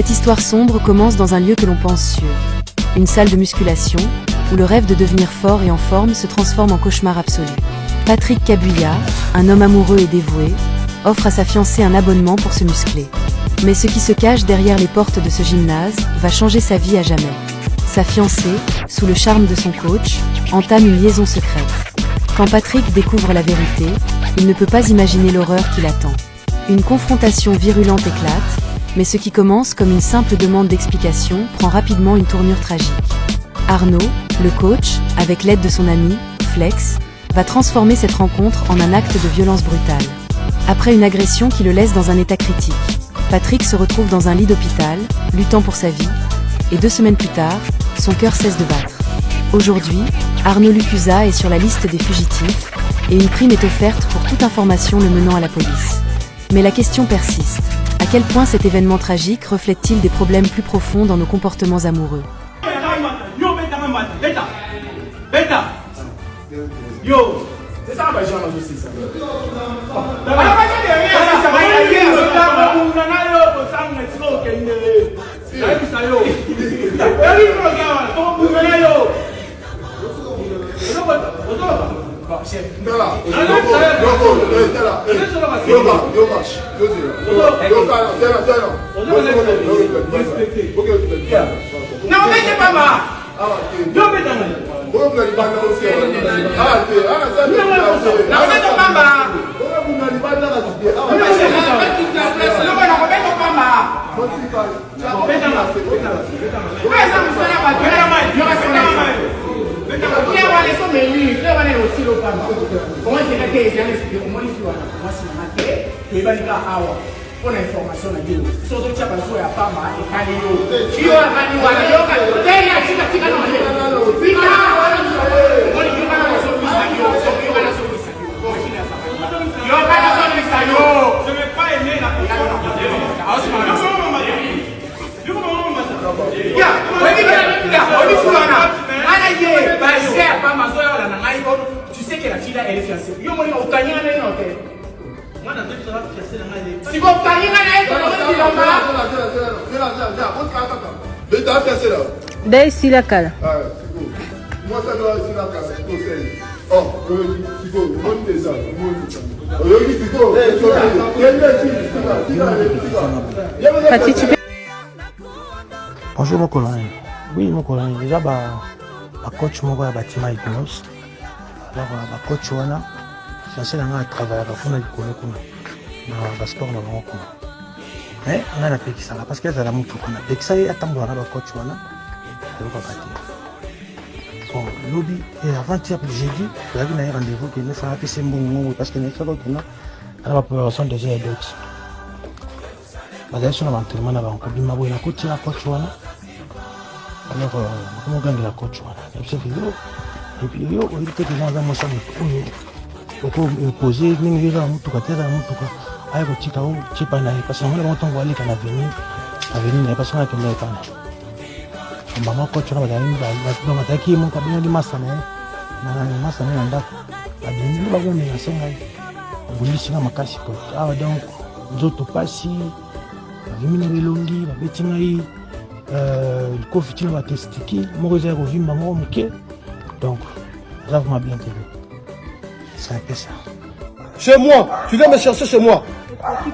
Cette histoire sombre commence dans un lieu que l'on pense sûr. Une salle de musculation, où le rêve de devenir fort et en forme se transforme en cauchemar absolu. Patrick Kabuya, un homme amoureux et dévoué, offre à sa fiancée un abonnement pour se muscler. Mais ce qui se cache derrière les portes de ce gymnase va changer sa vie à jamais. Sa fiancée, sous le charme de son coach, entame une liaison secrète. Quand Patrick découvre la vérité, il ne peut pas imaginer l'horreur qui l'attend. Une confrontation virulente éclate, mais ce qui commence comme une simple demande d'explication prend rapidement une tournure tragique. Arnaud, le coach, avec l'aide de son ami, Flex, va transformer cette rencontre en un acte de violence brutale. Après une agression qui le laisse dans un état critique, Patrick se retrouve dans un lit d'hôpital, luttant pour sa vie, et 2 semaines plus tard, son cœur cesse de battre. Aujourd'hui, Arnaud Lucusa est sur la liste des fugitifs, et une prime est offerte pour toute information le menant à la police. Mais la question persiste. À quel point cet événement tragique reflète-t-il des problèmes plus profonds dans nos comportements amoureux? Yo, c'est ça ma jambe aussi ça. Pour l'information, la vidéo. Surtout que tu as besoin de pas mal et caléo. Tu as un je vais pas aimer la tu sais que la fille là elle est fiancée. Yo moi au tanya na non te. Moi na tête ça va fiancée na ngai. Si vous tanya na ngai ko no di lamba. Mais t'as fiancé là. Dai sila kala. Ah, c'est cool. Moi ça doit être là quand je conseille. Oh, c'est cool. Mon déjà, bonjour mon collègue. Oui mon collègue, déjà coach mon gars bâtiment Hypnose. Alors coach wana, c'est un travail à fond de kuna na sport na bango. Mais on a la pekisa parce que ça la mutu kuna. Pekisa ya tambo na coach wana. C'est pas parti. Bon, lobby et avant-hier jeudi, il y avait un rendez-vous qui nous fait un peu ces mots parce que nous sommes là. Alors la préparation des jeux d'autres. Basé sur l'entraînement na banko bima boy na coach na coach wana. Alors comment gagner la coach wana. Et puis yo on dit que les gens ont ça pour poser mingi za mutu katera mutu ka ayo tika o chipa na parce que on va tomber aller kana venir na parce que on a que là kana. Maman coach na badani ba mataki mon kabino di masana na masana na ndako adini ba go na senga bulisi na makasi ko awa donc nzoto pasi vimina belongi ba betinga ko fitina ba testiki mo za ko vimba mo muke donc ça va bien TV c'est un peu ça. Chez moi, tu viens me chercher chez moi.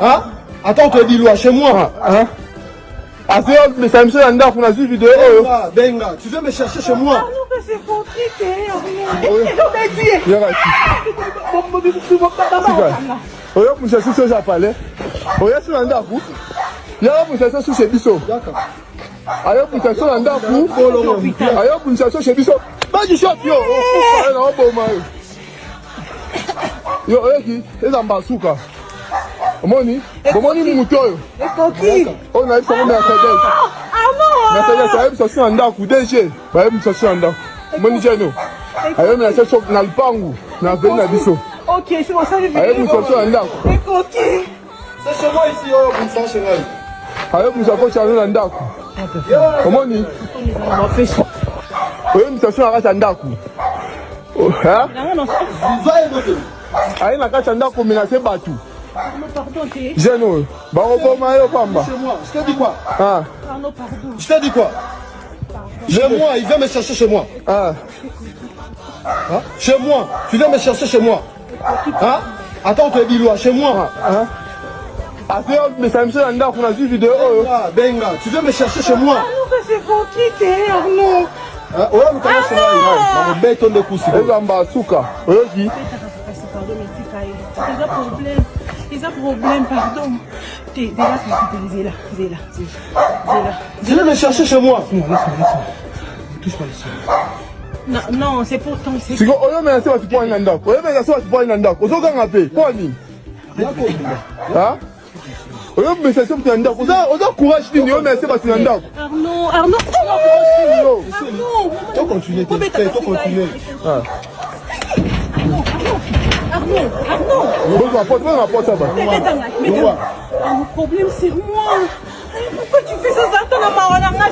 Hein? Attends, on te dit loi chez moi. Hein? Mais ça me fait un on vidéo. Benga, tu viens me chercher chez moi. C'est compliqué. Oya pour chercher ce japalais. Oya sur un dafu. Y'a pour chercher sur chez Bisso. D'accord. Ayo pour chercher un dafu. Ayo pour chercher chez Bisso. Pas du shop yo. Oh, bon maï. Yo, qui? Les ambasuka. Omoni mutoyo. On a eu ça Mercedes. Mercedes, ça a eu ça sur un dafu. DG. Ça a eu ça sur un dafu. Moni Jeno. Ayo na ça sur na lupangu. Na veni na Bisso. Ok, c'est bon, ça je vais. Ayo pour ça sur un dafu. C'est chez moi ici, oh, vous savez chez moi. Ayo pour ça pour changer un dafu. Omoni. On fait ça. Oyo msasho na kata ndaku. Hein? Ayi na kata ndaku menase batu. Arnaud, pardon, t'es. Jeune, Baroboma et Pamba. Chez moi, je t'ai dit quoi? Ah, Arnaud, pardon. Je t'ai dit quoi? Chez moi, il vient me chercher chez moi. ah. Hein? Chez moi, tu viens me chercher chez moi. Hein? Attends, tu es Bilois, chez moi. Hein? Mais ça me semble qu'on a vu vidéo. Benga, tu viens me chercher chez moi. Arnaud, c'est pour qui t'es, Arnaud? Ouais, mais comment c'est là? Je vais ton de coups. Et Zamba, Souka. Oui, Pardon, mais tu cailles. Ils ont problème, pardon. T'es là, Zéla. Tu viens me chercher chez moi. Non, laisse-moi. Touche pas les Non, c'est pour ton si vous avez un peu de temps, vous avez un peu de temps. Vous avez un peu de temps. Hein? Vous avez un peu de temps. Vous avez courage. Vous avez un peu de temps. Arnaud. Tu continues. Le problème, c'est moi. Pourquoi tu fais ça,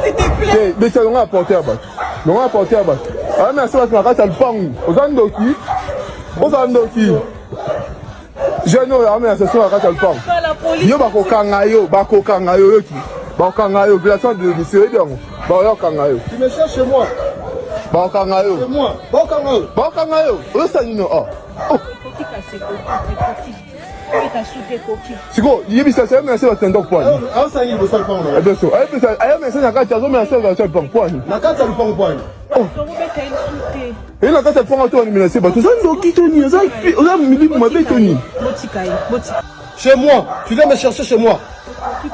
s'il te plaît? Mais ça n'a pas apporté à battre. Non, apporté à battre. Ah, mais ça va être la race à le pang. Aux Andoki. Jeune, mais ça sera la race à le pang. Yo, Bakokangayo, Bakokangayo, glaçon de Monsieur Edon. Bakokangayo. Tu me cherches chez moi. Bakokangayo. Chez moi. Bakokangayo. Où ça, Nino? Oh. Siko, il y a ça, mais c'est un temps pour lui. Ah, ça y est, le seul point. Eh bien sûr. Mais c'est la carte, mais c'est le seul point pour lui. La carte, ça le point. Et la carte, elle prend un tour, mais c'est pas tout ça. Chez moi, tu viens me chercher chez moi.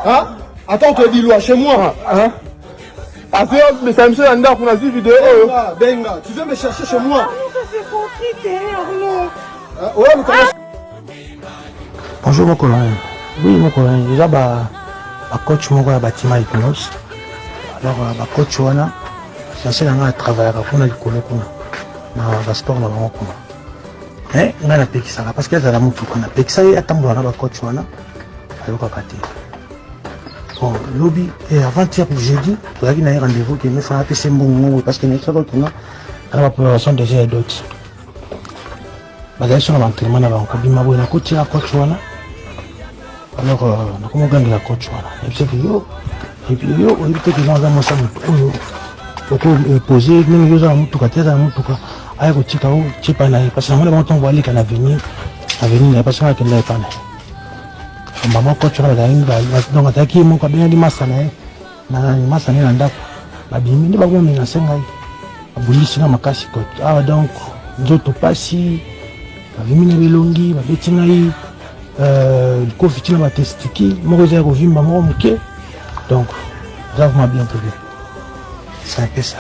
Hein? Attends, tu es Bilois, chez moi. Hein? Ah, mais ça me semble un qu'on a vu vidéo. Benga, tu viens me chercher chez moi. C'est pour qui t'es, Arnaud? Ouais, mais comment... Bonjour mon colonel. Oui mon colonel, déjà coach mon bâtiment hypnose. Alors coach wana, c'est un travail pour le colo na sport na bango kuna. Mais on a peki ça parce que ça la mutu kana peki ça atambo na coach wana. Alors kakati. Bon, lobby et avant-hier pour jeudi, tu as un rendez-vous qui me fera passer bon parce que nous sommes là à la préparation des jeux d'autres. Bagage sur l'entraînement na bango bima boy na coach wana. Alors, on a gagné la coach. Et puis, on a dit que nous avons posé, nous avons tout cas, parce que nous avons envoyé qu'à l'avenir, il n'y a pas ça qui n'est pas là. Maman coach, on a donc attaqué mon cabine de Massana, Massana, Babimi, nous avons mis un sengai, à Boulissi, à Makasi coach. Ah, donc, d'autres passi, Babimi, Belongi, Babetingaï. Confit na testiki moko za kovimba moko moke donc ça m'a bien plu c'est un peu ça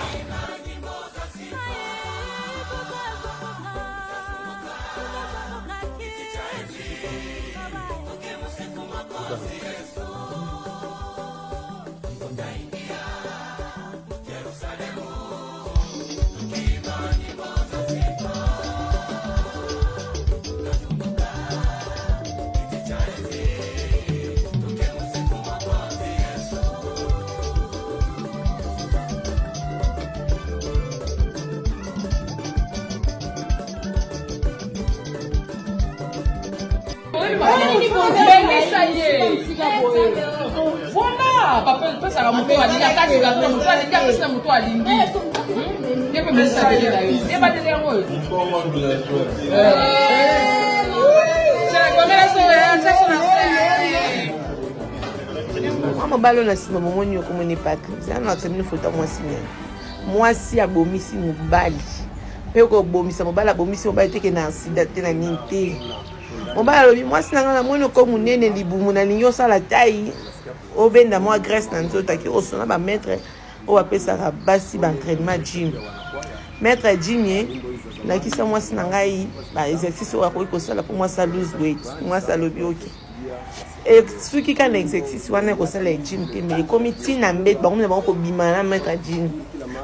Voilà, papa, ça va monter à l'île, à la maison, toi, les gars, c'est mon toit à l'île. Il peut me saluer là. Il va te dire moi. Moi, ballon na sima mon monyo comme on est pas. Ça n'a pas une photo moi signé. Moi si abomisi mobali. Pe ko bomisa mobala bomisi mobali te ke na accident te na ninte. Mobala lobi moi si na monyo comme nene libumu na linyo sala taille. Obenda moi graisse na nzota ki osona ba maître o apesa ka basi ba entraînement gym. Maître gym ye na kisa moi si na ngai ba exercice o akoki kosala pour moi ça lose weight. Moi ça lobi OK. Et ce qui est exercice, on est au sein de gym, mais comme il n'a pas de bon, on peut bimana mettre gym.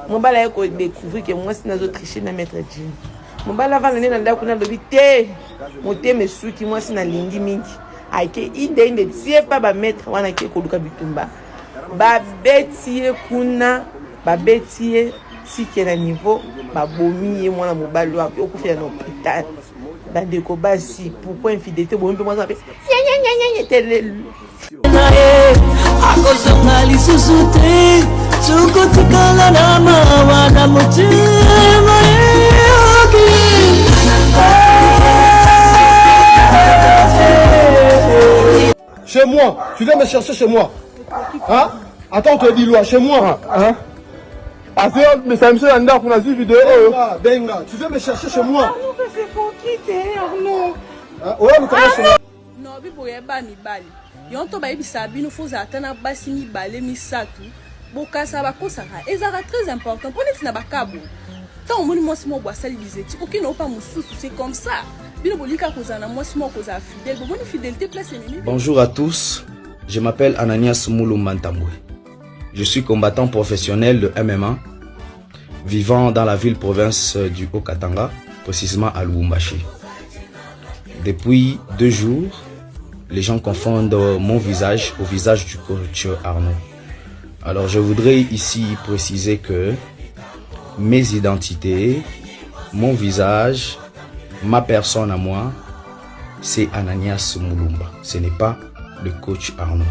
Mon bal a découvert que moi c'est notre tricher na mettre gym. Mon bal avant l'année dans la kuna lobité, mon thème sous qui moi c'est na lingi mingi. Aïe, il ne tient pas ba mettre, on a qui koluka bitumba. Ba betier kuna, ba betier si qui est à niveau, ba bomi et moi na mon bal au coup faire un hôpital. Ba déco basi, pourquoi infidélité, bon, moi ça fait. Chez moi, tu viens me chercher chez moi. Hein? Attends, tu es dit chez moi. Hein? Ah, c'est mais ça me fait un dard pour la vidéo. Benga, tu viens me chercher chez moi. Arnaud, c'est pour quitter, Arnaud. Ouais, nous connaissons. Non, mais pour y aller, mi-bali. Yonto ba ibisa bino foza atana basi mi-bale mi-satu. Boka sa bako sara. Et ça très important. Prenez tina bakabo. Tant on moni moi si moi bois sali bizeti. Aucun n'a pas moussou, c'est comme ça. Bino bolika kozana moi si moi koza fidèle. Bon fidélité place ennemi. Bonjour à tous. Je m'appelle Ananias Mulumba Ntambwe. Je suis combattant professionnel de MMA, vivant dans la ville-province du Haut-Katanga, précisément à Lubumbashi. Depuis 2 jours, les gens confondent mon visage au visage du coach Arnaud. Alors je voudrais ici préciser que mes identités, mon visage, ma personne à moi, c'est Ananias Mulumba. Ce n'est pas le coach Arnaud.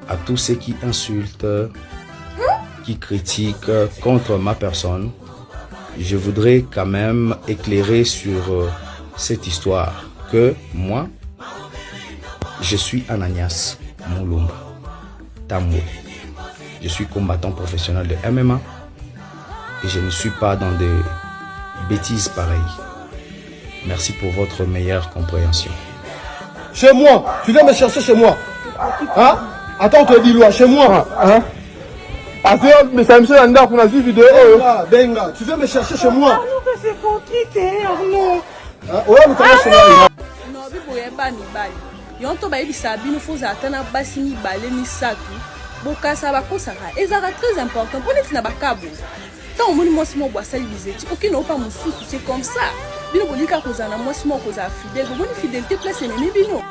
À tous ceux qui insultent, qui critiquent contre ma personne, je voudrais quand même éclairer sur cette histoire que moi, je suis Ananias Mulumba Ntambwe. Je suis combattant professionnel de MMA et je ne suis pas dans des bêtises pareilles. Merci pour votre meilleure compréhension. Chez moi, tu viens me chercher chez moi. Hein? Attends, tu es dit chez moi. Hein? Ah, c'est mais ça me fait un dard pour la vidéo. Benga, tu viens me chercher chez moi. Arnaud, c'est pour quitter, Arnaud. Ouais, nous connaissons. Non, mais pour y aller, mi-bali. Yonto ba ibisa bino foza atana basi mi-bale mi-satu. Boka sa bako sara. Et ça très important. Prenez tina bakabo. Tant on moni moi si moi bois sali bizeti. Aucun n'a pas moussou, c'est comme ça. Bino bolika kozana moi si moi koza fidèle. Bon fidélité place ennemi bino.